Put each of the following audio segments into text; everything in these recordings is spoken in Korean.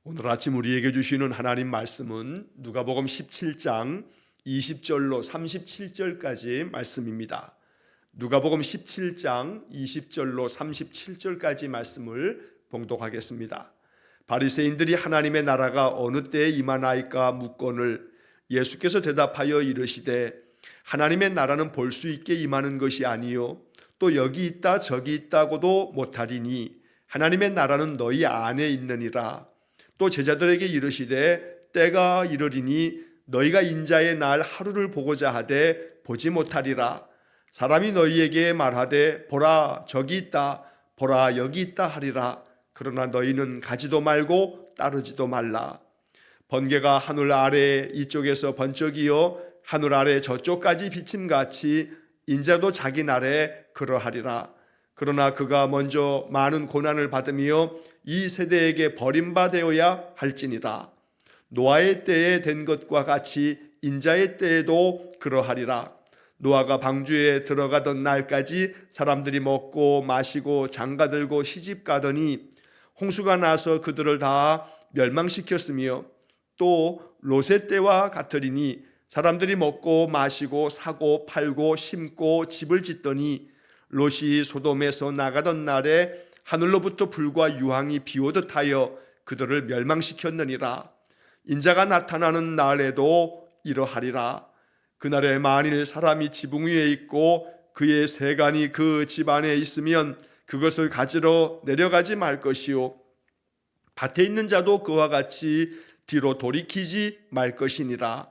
오늘 아침 우리에게 주시는 하나님 말씀은 누가복음 17장 20절로 37절까지 말씀입니다. 누가복음 17장 20절로 37절까지 말씀을 봉독하겠습니다. 바리새인들이 하나님의 나라가 어느 때에 임하나이까 묻거늘 예수께서 대답하여 이르시되 하나님의 나라는 볼 수 있게 임하는 것이 아니요 또 여기 있다 저기 있다고도 못하리니 하나님의 나라는 너희 안에 있느니라. 또 제자들에게 이르시되 때가 이르리니 너희가 인자의 날 하루를 보고자 하되 보지 못하리라. 사람이 너희에게 말하되 보라 저기 있다 보라 여기 있다 하리라. 그러나 너희는 가지도 말고 따르지도 말라. 번개가 하늘 아래 이쪽에서 번쩍이어 하늘 아래 저쪽까지 비침같이 인자도 자기 날에 그러하리라. 그러나 그가 먼저 많은 고난을 받으며 이 세대에게 버림받아야 할지니라. 노아의 때에 된 것과 같이 인자의 때에도 그러하리라. 노아가 방주에 들어가던 날까지 사람들이 먹고 마시고 장가들고 시집가더니 홍수가 나서 그들을 다 멸망시켰으며 또 롯의 때와 같으리니 사람들이 먹고 마시고 사고 팔고 심고 집을 짓더니 롯이 소돔에서 나가던 날에 하늘로부터 불과 유황이 비오듯 하여 그들을 멸망시켰느니라. 인자가 나타나는 날에도 이러하리라. 그날에 만일 사람이 지붕 위에 있고 그의 세간이 그 집 안에 있으면 그것을 가지러 내려가지 말 것이요 밭에 있는 자도 그와 같이 뒤로 돌이키지 말 것이니라.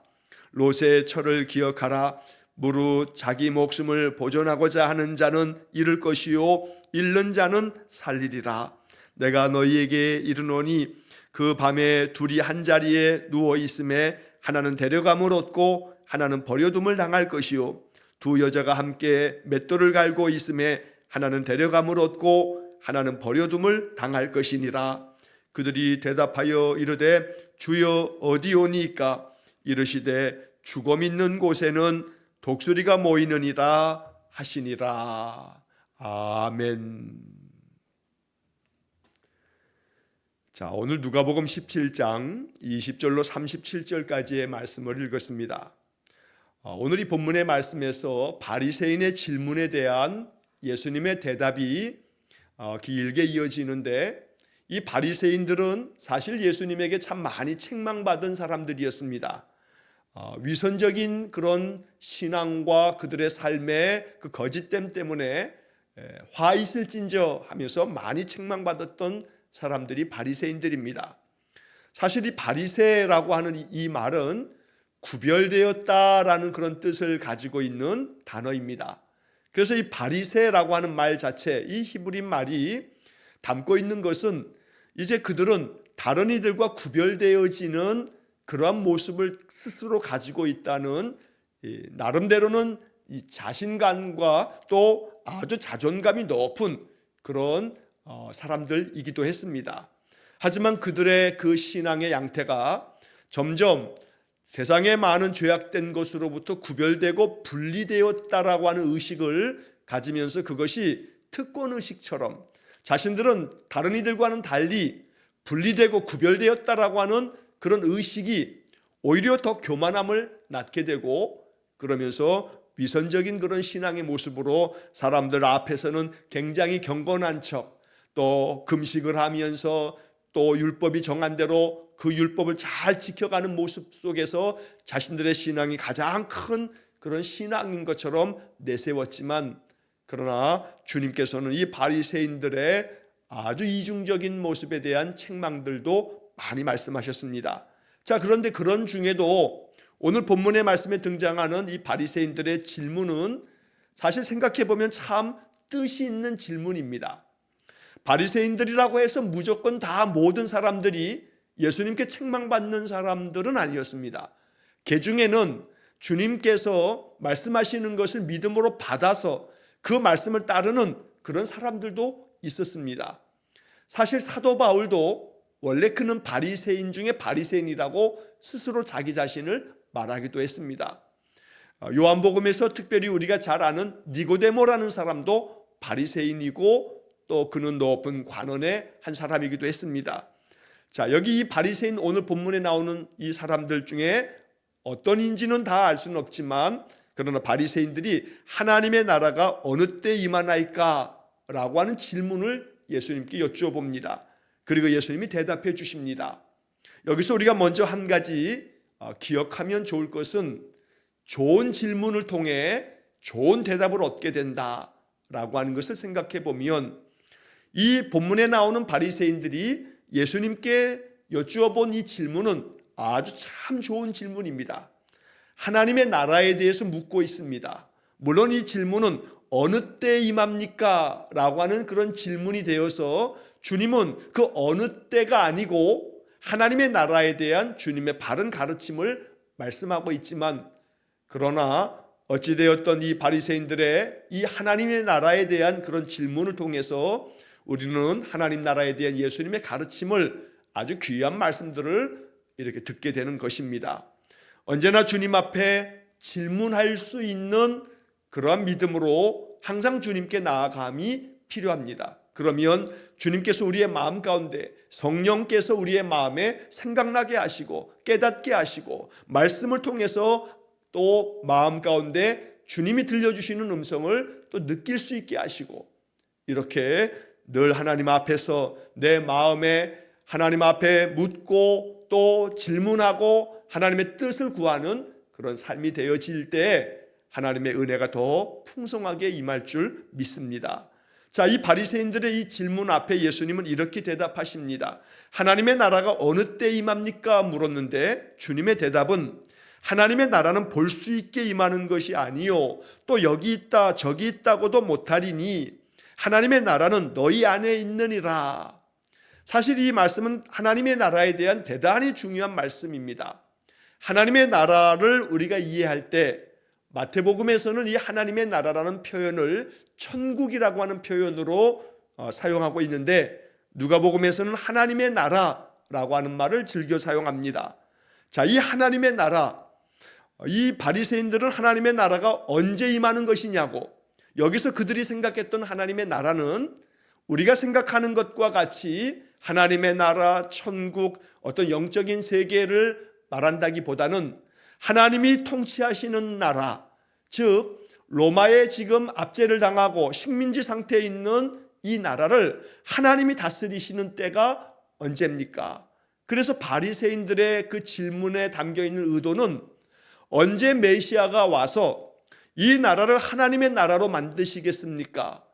롯의 철을 기억하라. 무릇 자기 목숨을 보존하고자 하는 자는 잃을 것이요 잃는 자는 살리리라. 내가 너희에게 이르노니 그 밤에 둘이 한 자리에 누워 있음에 하나는 데려감을 얻고 하나는 버려둠을 당할 것이요 두 여자가 함께 맷돌을 갈고 있음에 하나는 데려감을 얻고 하나는 버려둠을 당할 것이니라. 그들이 대답하여 이르되 주여 어디오니까? 이르시되 죽음 있는 곳에는 독수리가 모이느니라 하시니라. 아멘. 자, 오늘 누가복음 17장 20절로 37절까지의 말씀을 읽었습니다. 오늘 이 본문의 말씀에서 바리새인의 질문에 대한 예수님의 대답이 길게 이어지는데 이 바리새인들은 사실 예수님에게 참 많이 책망받은 사람들이었습니다. 위선적인 그런 신앙과 그들의 삶의 그 거짓됨 때문에 화 있을진저 하면서 많이 책망받았던 사람들이 바리새인들입니다. 사실 이 바리새라고 하는 이 말은 구별되었다라는 그런 뜻을 가지고 있는 단어입니다. 그래서 이 바리새라고 하는 말 자체, 이 히브리 말이 담고 있는 것은 이제 그들은 다른 이들과 구별되어지는 그러한 모습을 스스로 가지고 있다는 나름대로는 이 자신감과 또 아주 자존감이 높은 그런 사람들이기도 했습니다. 하지만 그들의 그 신앙의 양태가 점점 세상에 많은 죄악된 것으로부터 구별되고 분리되었다라고 하는 의식을 가지면서 그것이 특권의식처럼 자신들은 다른 이들과는 달리 분리되고 구별되었다라고 하는 그런 의식이 오히려 더 교만함을 낳게 되고 그러면서 위선적인 그런 신앙의 모습으로 사람들 앞에서는 굉장히 경건한 척 또 금식을 하면서 또 율법이 정한 대로 그 율법을 잘 지켜가는 모습 속에서 자신들의 신앙이 가장 큰 그런 신앙인 것처럼 내세웠지만 그러나 주님께서는 이 바리새인들의 아주 이중적인 모습에 대한 책망들도 많이 말씀하셨습니다. 자, 그런데 그런 중에도 오늘 본문의 말씀에 등장하는 이 바리새인들의 질문은 사실 생각해 보면 참 뜻이 있는 질문입니다. 바리새인들이라고 해서 무조건 다 모든 사람들이 예수님께 책망받는 사람들은 아니었습니다. 그 중에는 주님께서 말씀하시는 것을 믿음으로 받아서 그 말씀을 따르는 그런 사람들도 있었습니다. 사실 사도 바울도 원래 그는 바리새인 중에 바리새인이라고 스스로 자기 자신을 말하기도 했습니다. 요한복음에서 특별히 우리가 잘 아는 니고데모라는 사람도 바리새인이고 또 그는 높은 관원의 한 사람이기도 했습니다. 자, 여기 이 바리새인 오늘 본문에 나오는 이 사람들 중에 어떤인지는 다 알 수는 없지만, 그러나 바리새인들이 하나님의 나라가 어느 때 임하나이까? 라고 하는 질문을 예수님께 여쭈어봅니다. 그리고 예수님이 대답해 주십니다. 여기서 우리가 먼저 한 가지 기억하면 좋을 것은, 좋은 질문을 통해 좋은 대답을 얻게 된다라고 하는 것을 생각해 보면, 이 본문에 나오는 바리새인들이 예수님께 여쭈어본 이 질문은 아주 참 좋은 질문입니다. 하나님의 나라에 대해서 묻고 있습니다. 물론 이 질문은 어느 때 임합니까? 라고 하는 그런 질문이 되어서 주님은 그 어느 때가 아니고 하나님의 나라에 대한 주님의 바른 가르침을 말씀하고 있지만, 그러나 어찌되었던 이 바리새인들의 이 하나님의 나라에 대한 그런 질문을 통해서 우리는 하나님 나라에 대한 예수님의 가르침을, 아주 귀한 말씀들을 이렇게 듣게 되는 것입니다. 언제나 주님 앞에 질문할 수 있는 그러한 믿음으로 항상 주님께 나아감이 필요합니다. 그러면 주님께서 우리의 마음 가운데, 성령께서 우리의 마음에 생각나게 하시고 깨닫게 하시고 말씀을 통해서 또 마음 가운데 주님이 들려주시는 음성을 또 느낄 수 있게 하시고, 이렇게 늘 하나님 앞에서 내 마음에 하나님 앞에 묻고 또 질문하고 하나님의 뜻을 구하는 그런 삶이 되어질 때 하나님의 은혜가 더 풍성하게 임할 줄 믿습니다. 자, 이 바리새인들의 이 질문 앞에 예수님은 이렇게 대답하십니다. 하나님의 나라가 어느 때 임합니까? 물었는데 주님의 대답은, 하나님의 나라는 볼 수 있게 임하는 것이 아니요 또 여기 있다 저기 있다고도 못하리니 하나님의 나라는 너희 안에 있느니라. 사실 이 말씀은 하나님의 나라에 대한 대단히 중요한 말씀입니다. 하나님의 나라를 우리가 이해할 때 마태복음에서는 이 하나님의 나라라는 표현을 천국이라고 하는 표현으로 사용하고 있는데, 누가복음에서는 하나님의 나라라고 하는 말을 즐겨 사용합니다. 자, 이 하나님의 나라, 이 바리새인들은 하나님의 나라가 언제 임하는 것이냐고, 여기서 그들이 생각했던 하나님의 나라는 우리가 생각하는 것과 같이 하나님의 나라, 천국, 어떤 영적인 세계를 말한다기보다는 하나님이 통치하시는 나라, 즉 로마에 지금 압제를 당하고 식민지 상태에 있는 이 나라를 하나님이 다스리시는 때가 언제입니까? 그래서 바리새인들의 그 질문에 담겨 있는 의도는, 언제 메시아가 와서 이 나라를 하나님의 나라로 만드시겠습니까?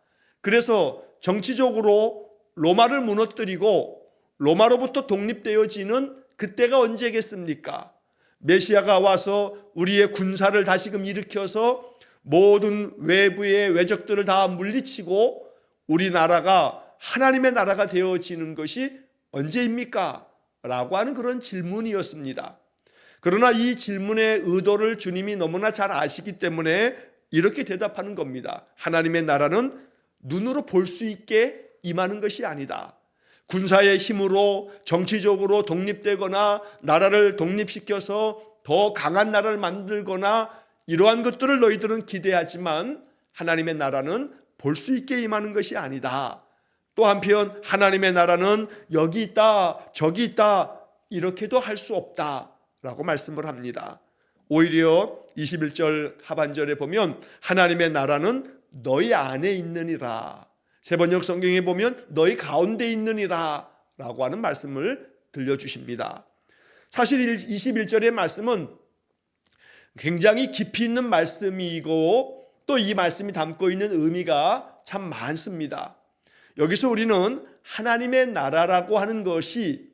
그래서 정치적으로 로마를 무너뜨리고 로마로부터 독립되어지는 그때가 언제겠습니까? 메시아가 와서 우리의 군사를 다시금 일으켜서 모든 외부의 외적들을 다 물리치고 우리나라가 하나님의 나라가 되어지는 것이 언제입니까? 라고 하는 그런 질문이었습니다. 그러나 이 질문의 의도를 주님이 너무나 잘 아시기 때문에 이렇게 대답하는 겁니다. 하나님의 나라는 눈으로 볼 수 있게 임하는 것이 아니다. 군사의 힘으로 정치적으로 독립되거나 나라를 독립시켜서 더 강한 나라를 만들거나 이러한 것들을 너희들은 기대하지만 하나님의 나라는 볼 수 있게 임하는 것이 아니다. 또 한편 하나님의 나라는 여기 있다 저기 있다 이렇게도 할 수 없다라고 말씀을 합니다. 오히려 21절 하반절에 보면 하나님의 나라는 너희 안에 있느니라, 세번역 성경에 보면 너희 가운데 있느니라 라고 하는 말씀을 들려주십니다. 사실 21절의 말씀은 굉장히 깊이 있는 말씀이고 또 이 말씀이 담고 있는 의미가 참 많습니다. 여기서 우리는 하나님의 나라라고 하는 것이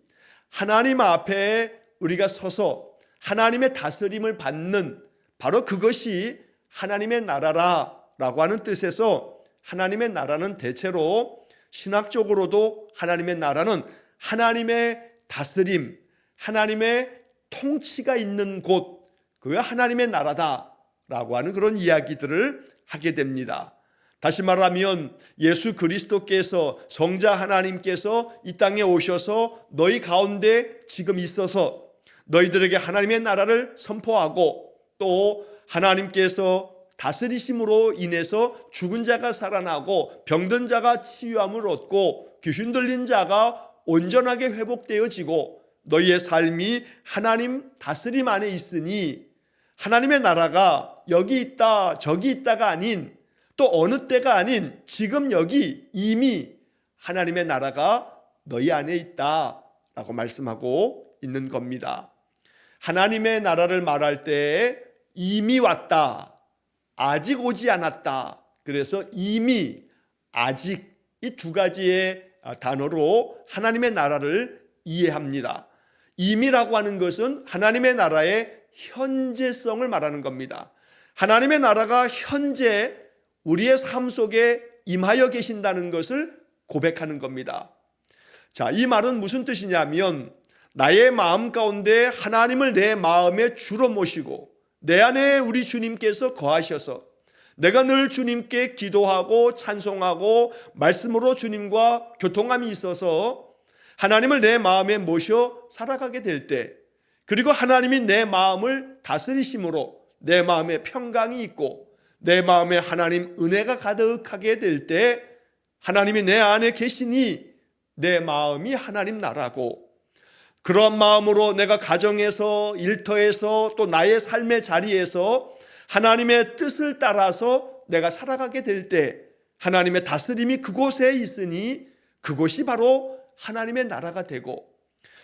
하나님 앞에 우리가 서서 하나님의 다스림을 받는, 바로 그것이 하나님의 나라라고 하는 뜻에서, 하나님의 나라는 대체로 신학적으로도 하나님의 나라는 하나님의 다스림, 하나님의 통치가 있는 곳, 그게 하나님의 나라다라고 하는 그런 이야기들을 하게 됩니다. 다시 말하면 예수 그리스도께서, 성자 하나님께서 이 땅에 오셔서 너희 가운데 지금 있어서 너희들에게 하나님의 나라를 선포하고, 또 하나님께서 다스리심으로 인해서 죽은 자가 살아나고 병든 자가 치유함을 얻고 귀신 들린 자가 온전하게 회복되어지고 너희의 삶이 하나님 다스림 안에 있으니 하나님의 나라가 여기 있다 저기 있다가 아닌, 또 어느 때가 아닌 지금 여기 이미 하나님의 나라가 너희 안에 있다라고 말씀하고 있는 겁니다. 하나님의 나라를 말할 때 이미 왔다, 아직 오지 않았다, 그래서 이미, 아직, 이 두 가지의 단어로 하나님의 나라를 이해합니다. 이미라고 하는 것은 하나님의 나라의 현재성을 말하는 겁니다. 하나님의 나라가 현재 우리의 삶 속에 임하여 계신다는 것을 고백하는 겁니다. 자, 이 말은 무슨 뜻이냐면 나의 마음 가운데 하나님을 내 마음의 주로 모시고 내 안에 우리 주님께서 거하셔서 내가 늘 주님께 기도하고 찬송하고 말씀으로 주님과 교통함이 있어서 하나님을 내 마음에 모셔 살아가게 될 때, 그리고 하나님이 내 마음을 다스리심으로 내 마음에 평강이 있고 내 마음에 하나님 은혜가 가득하게 될 때 하나님이 내 안에 계시니 내 마음이 하나님 나라고, 그런 마음으로 내가 가정에서, 일터에서, 또 나의 삶의 자리에서 하나님의 뜻을 따라서 내가 살아가게 될 때 하나님의 다스림이 그곳에 있으니 그곳이 바로 하나님의 나라가 되고,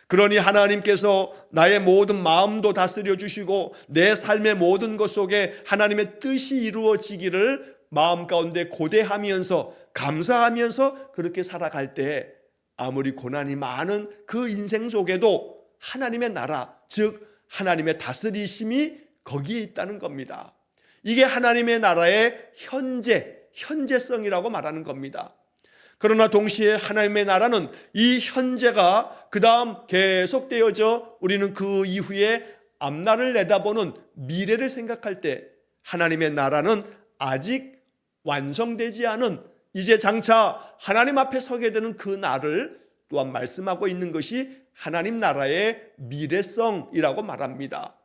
그러니 하나님께서 나의 모든 마음도 다스려 주시고 내 삶의 모든 것 속에 하나님의 뜻이 이루어지기를 마음 가운데 고대하면서 감사하면서 그렇게 살아갈 때 아무리 고난이 많은 그 인생 속에도 하나님의 나라, 즉 하나님의 다스리심이 거기에 있다는 겁니다. 이게 하나님의 나라의 현재성이라고 말하는 겁니다. 그러나 동시에 하나님의 나라는 이 현재가 그 다음 계속되어져 우리는 그 이후에 앞날을 내다보는 미래를 생각할 때 하나님의 나라는 아직 완성되지 않은, 이제 장차 하나님 앞에 서게 되는 그 날을 또한 말씀하고 있는 것이 하나님 나라의 미래성이라고 말합니다.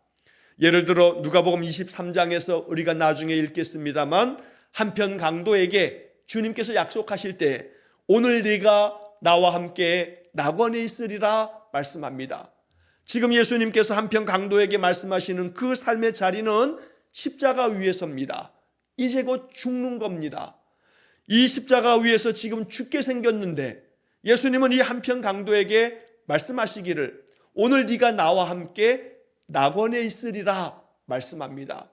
예를 들어 누가복음 23장에서 우리가 나중에 읽겠습니다만 한편 강도에게 주님께서 약속하실 때 오늘 네가 나와 함께 낙원에 있으리라 말씀합니다. 지금 예수님께서 한편 강도에게 말씀하시는 그 삶의 자리는 십자가 위에서입니다. 이제 곧 죽는 겁니다. 이 십자가 위에서 지금 죽게 생겼는데 예수님은 이 한편 강도에게 말씀하시기를 오늘 네가 나와 함께 낙원에 있으리라 말씀합니다.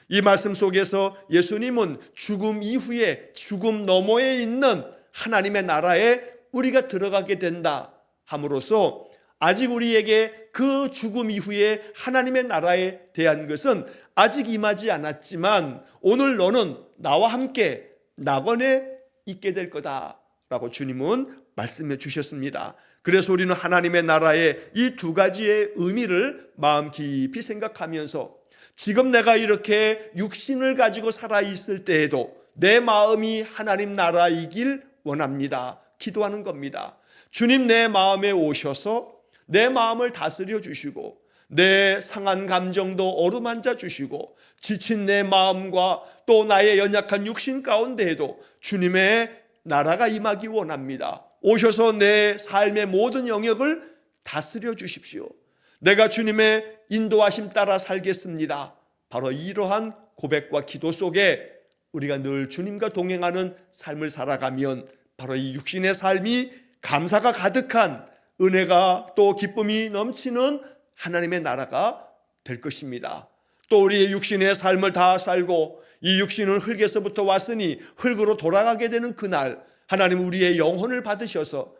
이 말씀 속에서 예수님은 죽음 이후에, 죽음 너머에 있는 하나님의 나라에 우리가 들어가게 된다 함으로써 아직 우리에게 그 죽음 이후에 하나님의 나라에 대한 것은 아직 임하지 않았지만 오늘 너는 나와 함께 낙원에 있게 될 거다라고 주님은 말씀해 주셨습니다. 그래서 우리는 하나님의 나라의 이 두 가지의 의미를 마음 깊이 생각하면서 지금 내가 이렇게 육신을 가지고 살아있을 때에도 내 마음이 하나님 나라이길 원합니다. 기도하는 겁니다. 주님 내 마음에 오셔서 내 마음을 다스려 주시고 내 상한 감정도 어루만져 주시고 지친 내 마음과 또 나의 연약한 육신 가운데에도 주님의 나라가 임하기 원합니다. 오셔서 내 삶의 모든 영역을 다스려 주십시오. 내가 주님의 인도하심 따라 살겠습니다. 바로 이러한 고백과 기도 속에 우리가 늘 주님과 동행하는 삶을 살아가면 바로 이 육신의 삶이 감사가 가득한 은혜가 또 기쁨이 넘치는 하나님의 나라가 될 것입니다. 또 우리의 육신의 삶을 다 살고 이 육신은 흙에서부터 왔으니 흙으로 돌아가게 되는 그날 하나님 우리의 영혼을 받으셔서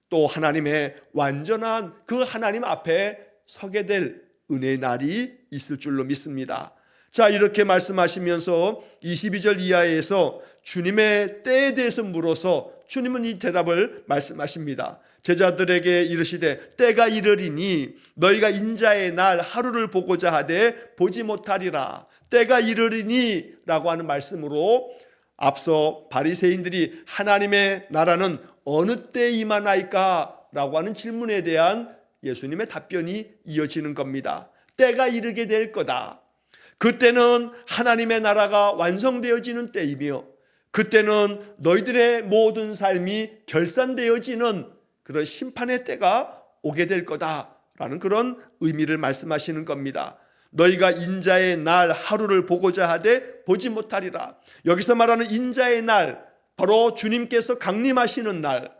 또 하나님의 완전한 그 하나님 앞에 서게 될 은혜의 날이 있을 줄로 믿습니다. 자, 이렇게 말씀하시면서 22절 이하에서 주님의 때에 대해서 물어서 주님은 이 대답을 말씀하십니다. 제자들에게 이르시되 때가 이르리니 너희가 인자의 날 하루를 보고자 하되 보지 못하리라. 때가 이르리니 라고 하는 말씀으로 앞서 바리새인들이 하나님의 나라는 어느 때 임하나이까 라고 하는 질문에 대한 예수님의 답변이 이어지는 겁니다. 때가 이르게 될 거다. 그때는 하나님의 나라가 완성되어지는 때이며 그때는 너희들의 모든 삶이 결산되어지는 그런 심판의 때가 오게 될 거다라는 그런 의미를 말씀하시는 겁니다. 너희가 인자의 날 하루를 보고자 하되 보지 못하리라. 여기서 말하는 인자의 날, 바로 주님께서 강림하시는 날,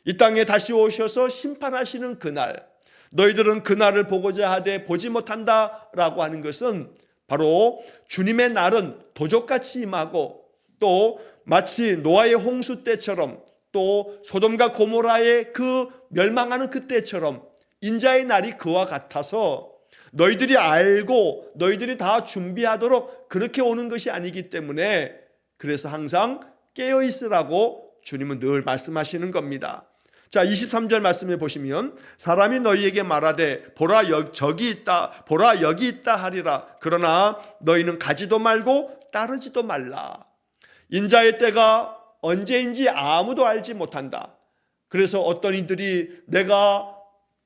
이 땅에 다시 오셔서 심판하시는 그날, 너희들은 그날을 보고자 하되 보지 못한다라고 하는 것은 바로 주님의 날은 도적같이 임하고, 또 마치 노아의 홍수 때처럼, 또 소돔과 고모라의 그 멸망하는 그때처럼 인자의 날이 그와 같아서 너희들이 알고 너희들이 다 준비하도록 그렇게 오는 것이 아니기 때문에, 그래서 항상 깨어 있으라고 주님은 늘 말씀하시는 겁니다. 자, 23절 말씀해 보시면, 사람이 너희에게 말하되 보라 저기 있다, 보라 여기 있다 하리라. 그러나 너희는 가지도 말고 따르지도 말라. 인자의 때가 언제인지 아무도 알지 못한다. 그래서 어떤 이들이 내가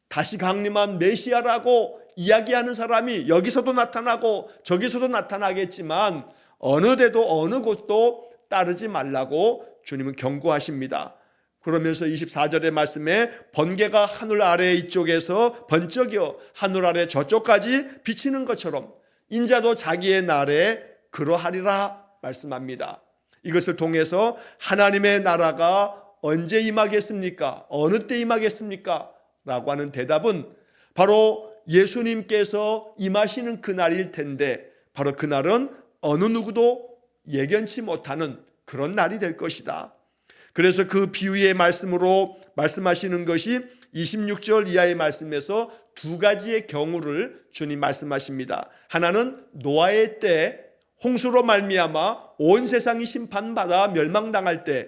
다시 강림한 메시아라고 이야기하는 사람이 여기서도 나타나고 저기서도 나타나겠지만 어느 데도 어느 곳도 따르지 말라고 주님은 경고하십니다. 그러면서 24절의 말씀에 번개가 하늘 아래 이쪽에서 번쩍여 하늘 아래 저쪽까지 비치는 것처럼 인자도 자기의 날에 그러하리라 말씀합니다. 이것을 통해서 하나님의 나라가 언제 임하겠습니까? 어느 때 임하겠습니까? 라고 하는 대답은 바로 예수님께서 임하시는 그날일 텐데, 바로 그날은 어느 누구도 예견치 못하는 그런 날이 될 것이다. 그래서 그 비유의 말씀으로 말씀하시는 것이 26절 이하의 말씀에서 두 가지의 경우를 주님 말씀하십니다. 하나는 노아의 때 홍수로 말미암아 온 세상이 심판받아 멸망당할 때,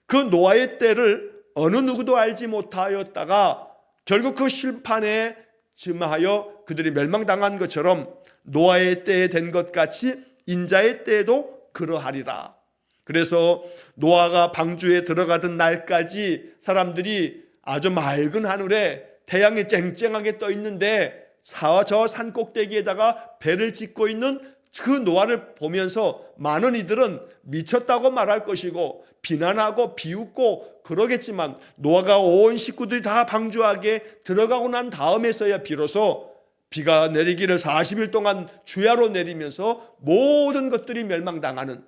그 노아의 때를 어느 누구도 알지 못하였다가 결국 그 심판에 즈음하여 그들이 멸망당한 것처럼 노아의 때에 된 것 같이 인자의 때에도 그러하리라. 그래서 노아가 방주에 들어가던 날까지 사람들이 아주 맑은 하늘에 태양이 쨍쨍하게 떠 있는데 저 산 꼭대기에다가 배를 짓고 있는 그 노아를 보면서 많은 이들은 미쳤다고 말할 것이고 비난하고 비웃고 그러겠지만, 노아가 온 식구들이 다 방주하게 들어가고 난 다음에서야 비로소 비가 내리기를 40일 동안 주야로 내리면서 모든 것들이 멸망당하는,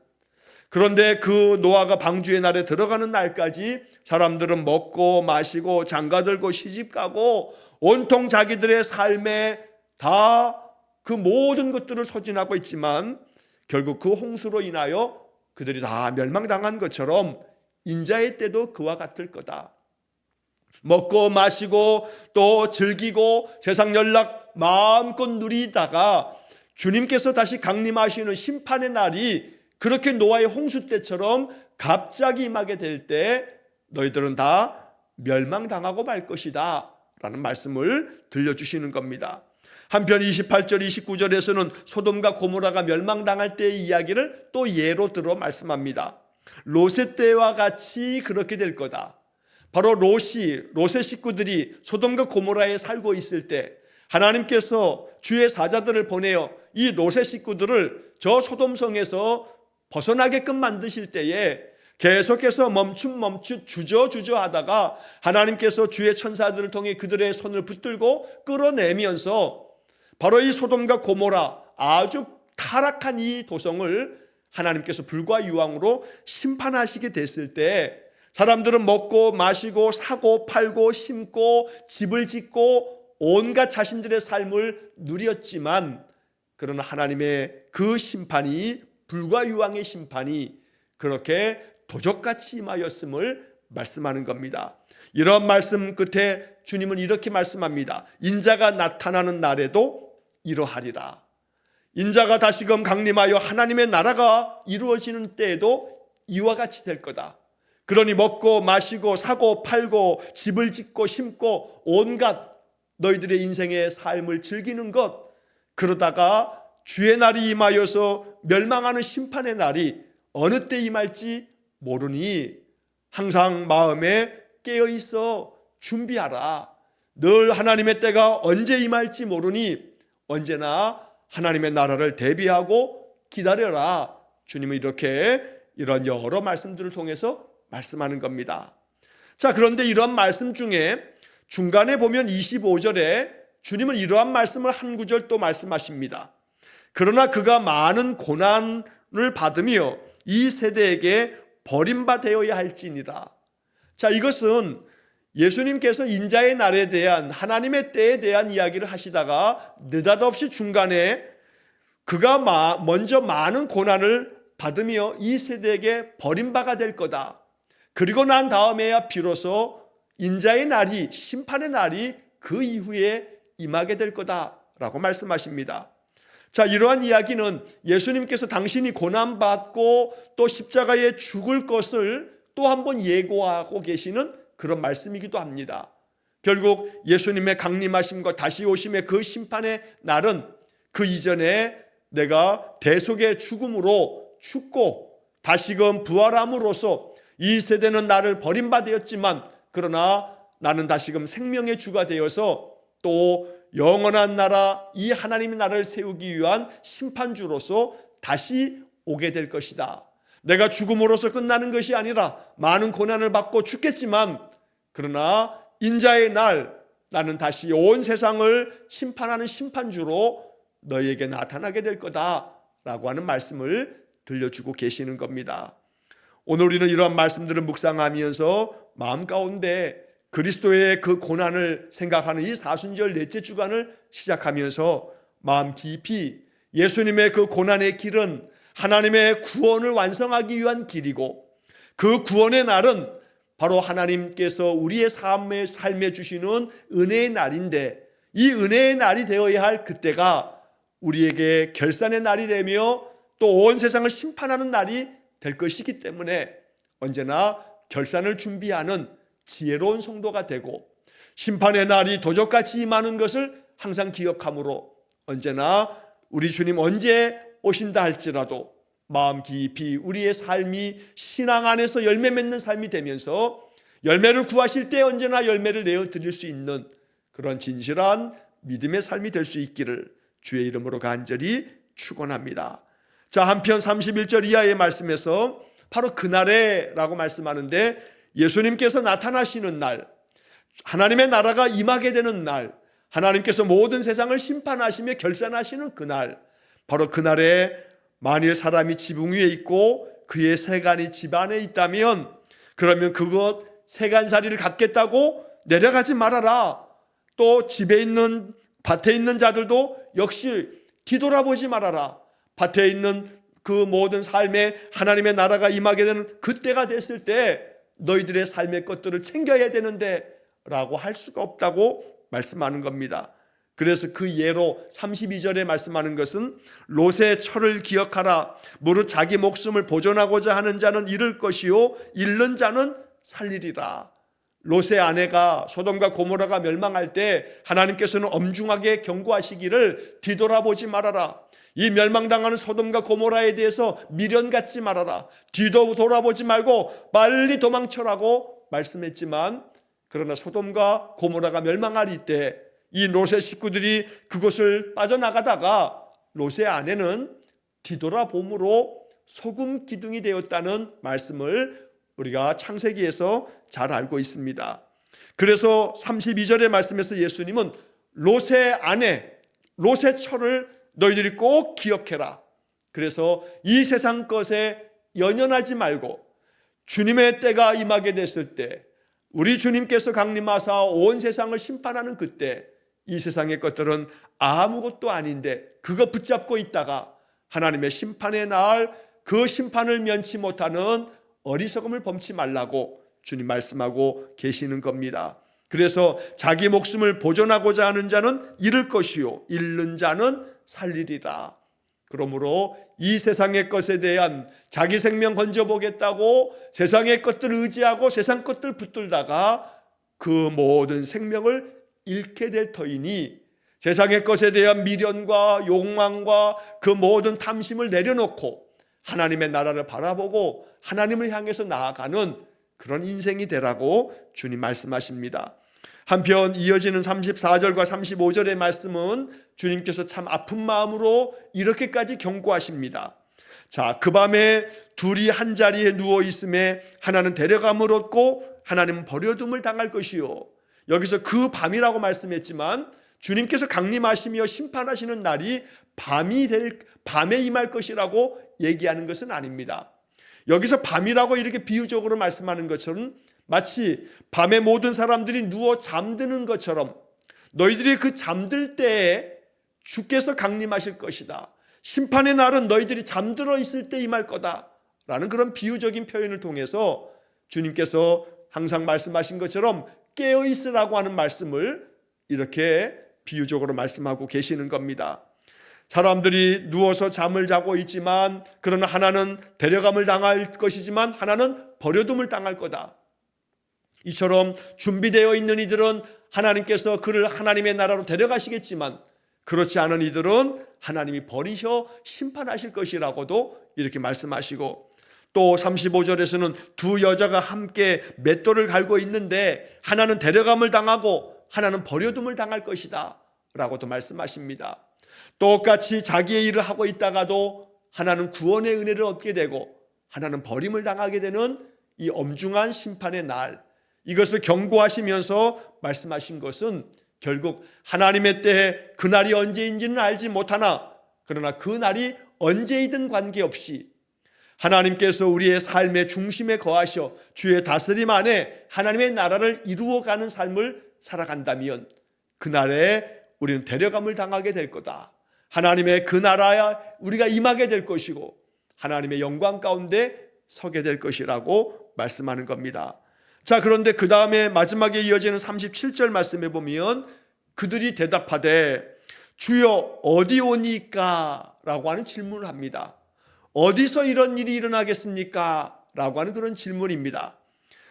그런데 그 노아가 방주의 날에 들어가는 날까지 사람들은 먹고 마시고 장가들고 시집가고 온통 자기들의 삶에 다 그 모든 것들을 소진하고 있지만, 결국 그 홍수로 인하여 그들이 다 멸망당한 것처럼 인자의 때도 그와 같을 거다. 먹고 마시고 또 즐기고 세상 연락 마음껏 누리다가 주님께서 다시 강림하시는 심판의 날이 그렇게 노아의 홍수 때처럼 갑자기 임하게 될 때 너희들은 다 멸망당하고 말 것이다 라는 말씀을 들려주시는 겁니다. 한편 28절 29절에서는 소돔과 고모라가 멸망당할 때의 이야기를 또 예로 들어 말씀합니다. 롯의 때와 같이 그렇게 될 거다. 바로 롯의 식구들이 소돔과 고모라에 살고 있을 때 하나님께서 주의 사자들을 보내어 이 롯의 식구들을 저 소돔성에서 벗어나게끔 만드실 때에 계속해서 멈춤 주저하다가 하나님께서 주의 천사들을 통해 그들의 손을 붙들고 끌어내면서 바로 이 소돔과 고모라 아주 타락한 이 도성을 하나님께서 불과 유황으로 심판하시게 됐을 때 사람들은 먹고 마시고 사고 팔고 심고 집을 짓고 온갖 자신들의 삶을 누렸지만, 그러나 하나님의 그 심판이, 불과 유황의 심판이 그렇게 도적같이 임하였음을 말씀하는 겁니다. 이런 말씀 끝에 주님은 이렇게 말씀합니다. 인자가 나타나는 날에도 이러하리라. 인자가 다시금 강림하여 하나님의 나라가 이루어지는 때에도 이와 같이 될 거다. 그러니 먹고 마시고 사고 팔고 집을 짓고 심고 온갖 너희들의 인생의 삶을 즐기는 것, 그러다가 주의 날이 임하여서 멸망하는 심판의 날이 어느 때 임할지 모르니 항상 마음에 깨어있어 준비하라. 늘 하나님의 때가 언제 임할지 모르니 언제나 하나님의 나라를 대비하고 기다려라. 주님은 이런 여러 말씀들을 통해서 말씀하는 겁니다. 자, 그런데 이런 말씀 중에 중간에 보면 25절에 주님은 이러한 말씀을 한 구절 또 말씀하십니다. 그러나 그가 많은 고난을 받으며 이 세대에게 버림받아야 할지니라. 자, 이것은 예수님께서 인자의 날에 대한 하나님의 때에 대한 이야기를 하시다가 느닷없이 중간에 그가 먼저 많은 고난을 받으며 이 세대에게 버림받아야 될 거다. 그리고 난 다음에야 비로소 인자의 날이, 심판의 날이 그 이후에 임하게 될 거다라고 말씀하십니다. 자, 이러한 이야기는 예수님께서 당신이 고난받고 또 십자가에 죽을 것을 또 한 번 예고하고 계시는 그런 말씀이기도 합니다. 결국 예수님의 강림하심과 다시 오심의 그 심판의 날은 그 이전에 내가 대속의 죽음으로 죽고 다시금 부활함으로써 이 세대는 나를 버림받았지만 그러나 나는 다시금 생명의 주가 되어서 또 영원한 나라, 이 하나님의 나라를 세우기 위한 심판주로서 다시 오게 될 것이다. 내가 죽음으로써 끝나는 것이 아니라 많은 고난을 받고 죽겠지만 그러나 인자의 날 나는 다시 온 세상을 심판하는 심판주로 너희에게 나타나게 될 거다라고 하는 말씀을 들려주고 계시는 겁니다. 오늘 우리는 이러한 말씀들을 묵상하면서 마음 가운데 그리스도의 그 고난을 생각하는 이 사순절 넷째 주간을 시작하면서 마음 깊이 예수님의 그 고난의 길은 하나님의 구원을 완성하기 위한 길이고 그 구원의 날은 바로 하나님께서 우리의 삶에 주시는 은혜의 날인데 이 은혜의 날이 되어야 할 그때가 우리에게 결산의 날이 되며 또 온 세상을 심판하는 날이 될 것이기 때문에 언제나 결산을 준비하는 지혜로운 성도가 되고 심판의 날이 도적같이 임하는 것을 항상 기억함으로 언제나 우리 주님 언제 오신다 할지라도 마음 깊이 우리의 삶이 신앙 안에서 열매 맺는 삶이 되면서 열매를 구하실 때 언제나 열매를 내어 드릴 수 있는 그런 진실한 믿음의 삶이 될 수 있기를 주의 이름으로 간절히 축원합니다. 자, 한편 31절 이하의 말씀에서 바로 그날에라고 말씀하는데 예수님께서 나타나시는 날, 하나님의 나라가 임하게 되는 날, 하나님께서 모든 세상을 심판하시며 결산하시는 그날, 바로 그날에 만일 사람이 지붕 위에 있고 그의 세간이 집 안에 있다면 그러면 그것 세간살이를 갖겠다고 내려가지 말아라. 또 집에 있는 밭에 있는 자들도 역시 뒤돌아보지 말아라. 밭에 있는 그 모든 삶에 하나님의 나라가 임하게 되는 그때가 됐을 때 너희들의 삶의 것들을 챙겨야 되는데 라고 할 수가 없다고 말씀하는 겁니다. 그래서 그 예로 32절에 말씀하는 것은 롯의 철을 기억하라. 무릇 자기 목숨을 보존하고자 하는 자는 잃을 것이요 잃는 자는 살리리라. 롯의 아내가 소돔과 고모라가 멸망할 때 하나님께서는 엄중하게 경고하시기를 뒤돌아보지 말아라. 이 멸망당하는 소돔과 고모라에 대해서 미련 갖지 말아라. 뒤도 돌아보지 말고 빨리 도망쳐라고 말씀했지만 그러나 소돔과 고모라가 멸망할 때 이 롯의 식구들이 그곳을 빠져나가다가 롯의 아내는 뒤돌아봄으로 소금 기둥이 되었다는 말씀을 우리가 창세기에서 잘 알고 있습니다. 그래서 32절의 말씀에서 예수님은 롯의 아내, 롯의 철을 너희들이 꼭 기억해라. 그래서 이 세상 것에 연연하지 말고 주님의 때가 임하게 됐을 때 우리 주님께서 강림하사 온 세상을 심판하는 그때 이 세상의 것들은 아무것도 아닌데 그거 붙잡고 있다가 하나님의 심판의 날 그 심판을 면치 못하는 어리석음을 범치 말라고 주님 말씀하고 계시는 겁니다. 그래서 자기 목숨을 보존하고자 하는 자는 잃을 것이요 잃는 자는 살리리라. 그러므로 이 세상의 것에 대한 자기 생명 건져보겠다고 세상의 것들을 의지하고 세상 것들 붙들다가 그 모든 생명을 잃게 될 터이니 세상의 것에 대한 미련과 욕망과 그 모든 탐심을 내려놓고 하나님의 나라를 바라보고 하나님을 향해서 나아가는 그런 인생이 되라고 주님 말씀하십니다. 한편 이어지는 34절과 35절의 말씀은 주님께서 참 아픈 마음으로 이렇게까지 경고하십니다. 자, 그 밤에 둘이 한 자리에 누워 있음에 하나는 데려감을 얻고 하나는 버려둠을 당할 것이요 여기서 그 밤이라고 말씀했지만 주님께서 강림하시며 심판하시는 날이 밤에 임할 것이라고 얘기하는 것은 아닙니다. 여기서 밤이라고 이렇게 비유적으로 말씀하는 것처럼 마치 밤에 모든 사람들이 누워 잠드는 것처럼 너희들이 그 잠들 때에 주께서 강림하실 것이다. 심판의 날은 너희들이 잠들어 있을 때 임할 거다 라는 그런 비유적인 표현을 통해서 주님께서 항상 말씀하신 것처럼 깨어 있으라고 하는 말씀을 이렇게 비유적으로 말씀하고 계시는 겁니다. 사람들이 누워서 잠을 자고 있지만 그러나 하나는 데려감을 당할 것이지만 하나는 버려둠을 당할 거다. 이처럼 준비되어 있는 이들은 하나님께서 그를 하나님의 나라로 데려가시겠지만 그렇지 않은 이들은 하나님이 버리셔 심판하실 것이라고도 이렇게 말씀하시고, 또 35절에서는 두 여자가 함께 맷돌을 갈고 있는데 하나는 데려감을 당하고 하나는 버려둠을 당할 것이다 라고도 말씀하십니다. 똑같이 자기의 일을 하고 있다가도 하나는 구원의 은혜를 얻게 되고 하나는 버림을 당하게 되는 이 엄중한 심판의 날, 이것을 경고하시면서 말씀하신 것은 결국 하나님의 때에 그날이 언제인지는 알지 못하나 그러나 그날이 언제이든 관계없이 하나님께서 우리의 삶의 중심에 거하셔 주의 다스림 안에 하나님의 나라를 이루어가는 삶을 살아간다면 그날에 우리는 데려감을 당하게 될 거다. 하나님의 그 나라에 우리가 임하게 될 것이고 하나님의 영광 가운데 서게 될 것이라고 말씀하는 겁니다. 자, 그런데 그 다음에 마지막에 이어지는 37절 말씀에 보면 그들이 대답하되 주여 어디 오니까? 라고 하는 질문을 합니다. 어디서 이런 일이 일어나겠습니까? 라고 하는 그런 질문입니다.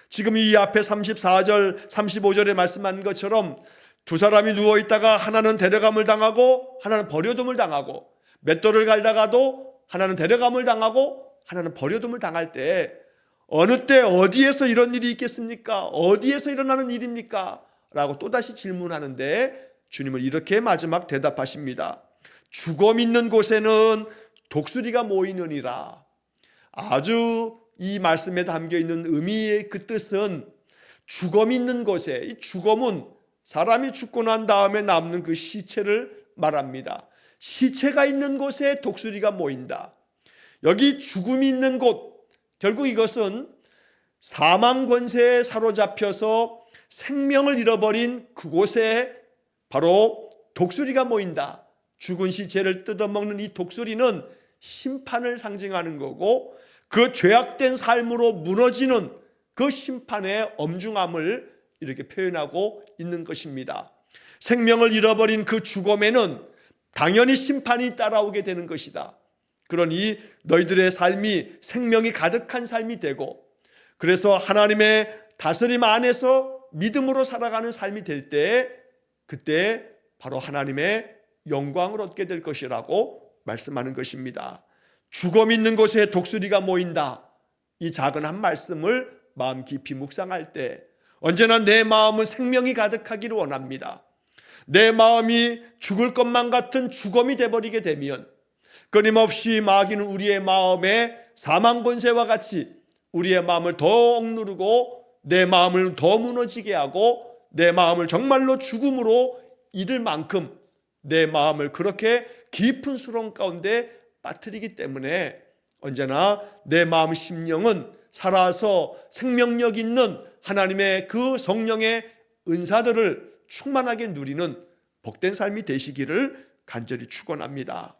지금 이 앞에 34절 35절에 말씀한 것처럼 두 사람이 누워있다가 하나는 데려감을 당하고 하나는 버려둠을 당하고, 맷돌을 갈다가도 하나는 데려감을 당하고 하나는 버려둠을 당할 때 어느 때 어디에서 이런 일이 있겠습니까? 어디에서 일어나는 일입니까? 라고 또다시 질문하는데 주님은 이렇게 마지막 대답하십니다. 죽음 있는 곳에는 독수리가 모이느니라. 아주 이 말씀에 담겨있는 의미의 그 뜻은 죽음 있는 곳에, 이 죽음은 사람이 죽고 난 다음에 남는 그 시체를 말합니다. 시체가 있는 곳에 독수리가 모인다. 여기 죽음이 있는 곳, 결국 이것은 사망 권세에 사로잡혀서 생명을 잃어버린 그곳에 바로 독수리가 모인다. 죽은 시체를 뜯어먹는 이 독수리는 심판을 상징하는 거고 그 죄악된 삶으로 무너지는 그 심판의 엄중함을 이렇게 표현하고 있는 것입니다. 생명을 잃어버린 그 죽음에는 당연히 심판이 따라오게 되는 것이다. 그러니 너희들의 삶이 생명이 가득한 삶이 되고 그래서 하나님의 다스림 안에서 믿음으로 살아가는 삶이 될 때 그때 바로 하나님의 영광을 얻게 될 것이라고 말씀하는 것입니다. 죽음 있는 곳에 독수리가 모인다. 이 작은 한 말씀을 마음 깊이 묵상할 때 언제나 내 마음은 생명이 가득하기를 원합니다. 내 마음이 죽을 것만 같은 죽음이 되어버리게 되면 끊임없이 마귀는 우리의 마음에 사망 권세와 같이 우리의 마음을 더 억누르고 내 마음을 더 무너지게 하고 내 마음을 정말로 죽음으로 이를 만큼 내 마음을 그렇게 깊은 수렁 가운데 빠뜨리기 때문에 언제나 내 마음 심령은 살아서 생명력 있는 하나님의 그 성령의 은사들을 충만하게 누리는 복된 삶이 되시기를 간절히 축원합니다.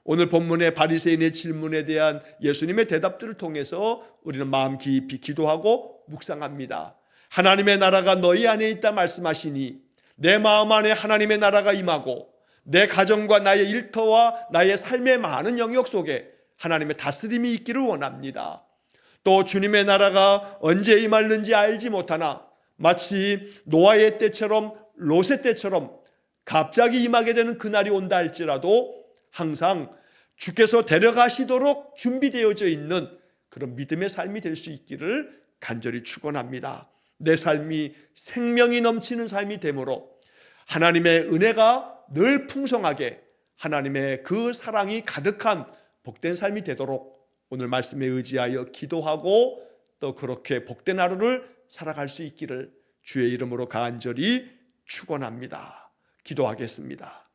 오늘 본문의 바리새인의 질문에 대한 예수님의 대답들을 통해서 우리는 마음 깊이 기도하고 묵상합니다. 하나님의 나라가 너희 안에 있다 말씀하시니 내 마음 안에 하나님의 나라가 임하고 내 가정과 나의 일터와 나의 삶의 많은 영역 속에 하나님의 다스림이 있기를 원합니다. 또 주님의 나라가 언제 임할는지 알지 못하나 마치 노아의 때처럼 롯의 때처럼 갑자기 임하게 되는 그날이 온다 할지라도 항상 주께서 데려가시도록 준비되어져 있는 그런 믿음의 삶이 될 수 있기를 간절히 축원합니다. 내 삶이 생명이 넘치는 삶이 되므로 하나님의 은혜가 늘 풍성하게 하나님의 그 사랑이 가득한 복된 삶이 되도록 오늘 말씀에 의지하여 기도하고 또 그렇게 복된 하루를 살아갈 수 있기를 주의 이름으로 간절히 축원합니다. 기도하겠습니다.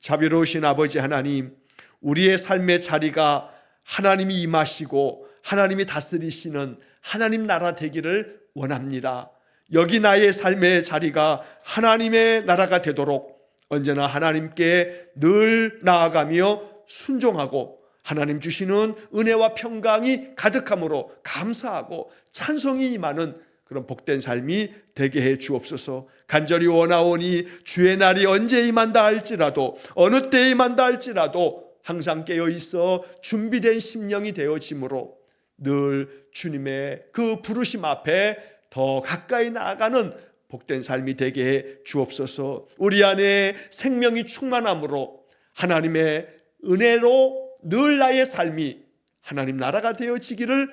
자비로우신 아버지 하나님, 우리의 삶의 자리가 하나님이 임하시고 하나님이 다스리시는 하나님 나라 되기를 원합니다. 여기 나의 삶의 자리가 하나님의 나라가 되도록 언제나 하나님께 늘 나아가며 순종하고 하나님 주시는 은혜와 평강이 가득함으로 감사하고 찬송이 임하는 그런 복된 삶이 되게 해 주옵소서. 간절히 원하오니 주의 날이 언제 임한다 할지라도 어느 때에 임한다 할지라도 항상 깨어 있어 준비된 심령이 되어지므로 늘 주님의 그 부르심 앞에 더 가까이 나아가는 복된 삶이 되게 해 주옵소서. 우리 안에 생명이 충만함으로 하나님의 은혜로 늘 나의 삶이 하나님 나라가 되어지기를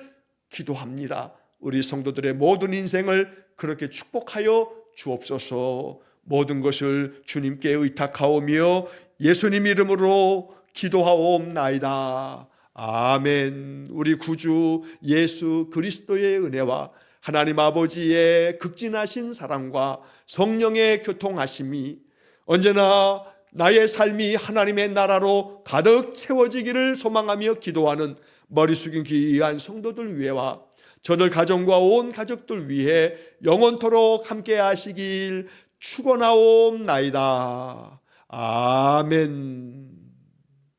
기도합니다. 우리 성도들의 모든 인생을 그렇게 축복하여 주옵소서. 모든 것을 주님께 의탁하오며 예수님 이름으로 기도하옵나이다. 아멘. 우리 구주 예수 그리스도의 은혜와 하나님 아버지의 극진하신 사랑과 성령의 교통하심이 언제나 나의 삶이 하나님의 나라로 가득 채워지기를 소망하며 기도하는 머리 숙인 귀한 성도들 위해와 저들 가정과 온 가족들 위해 영원토록 함께 하시길 축원하옵나이다. 아멘.